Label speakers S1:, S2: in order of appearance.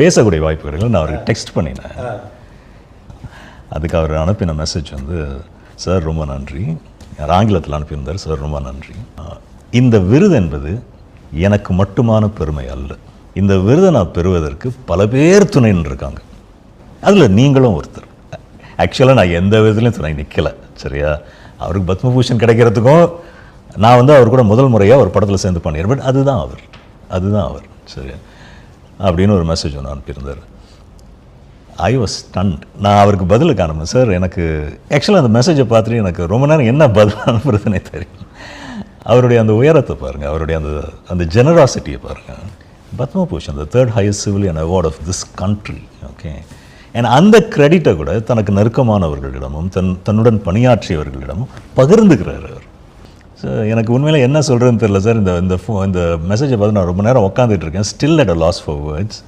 S1: பேசக்கூடிய வாய்ப்பு கிடைக்கல. நான் அவருக்கு டெக்ஸ்ட் பண்ணினேன். அதுக்கு அவர் அனுப்பின மெசேஜ் வந்து, சார் ரொம்ப நன்றி. ஆங்கிலத்தில் அனுப்பியிருந்தார். சார் ரொம்ப நன்றி. இந்த விருது என்பது எனக்கு மட்டுமான பெருமை அல்ல. இந்த விருதை நான் பெறுவதற்கு பல பேர் துணை நின்றுருக்காங்க. அதில் நீங்களும் ஒருத்தர். ஆக்சுவலாக நான் எந்த விதத்துலையும் துணை நிற்கலை, சரியா? அவருக்கு பத்மபூஷன் கிடைக்கிறதுக்கும் நான் வந்து அவர் கூட முதல் முறையாக ஒரு படத்தில் சேர்ந்து பண்ணிடுறேன். பட் அதுதான் அவர், சரியா? அப்படின்னு ஒரு மெசேஜ் ஒன்று அனுப்பியிருந்தார். I was stunt. நான் அவருக்கு பதிலுக்கு அனுப்புனேன். சார் எனக்கு ஆக்சுவலாக அந்த மெசேஜை பார்த்துட்டு எனக்கு ரொம்ப நேரம் என்ன பதில் அனுப்புறதுனே தெரியும். அவருடைய அந்த உயரத்தை பாருங்கள், அவருடைய அந்த ஜெனராசிட்டியை பாருங்கள். பத்மபூஷன், த 3rd highest civilian award of this country, okay. ஏன்னா அந்த கிரெடிட்டை கூட தனக்கு நெருக்கமானவர்களிடமும் தன்னுடன் பணியாற்றியவர்களிடமும் பகிர்ந்துக்கிறார் அவர். ஸோ எனக்கு உண்மையில் என்ன சொல்கிறதுன்னு தெரியல சார். இந்த மெசேஜை பார்த்து நான் ரொம்ப நேரம் உட்காந்துட்டு இருக்கேன். Still at a loss for words.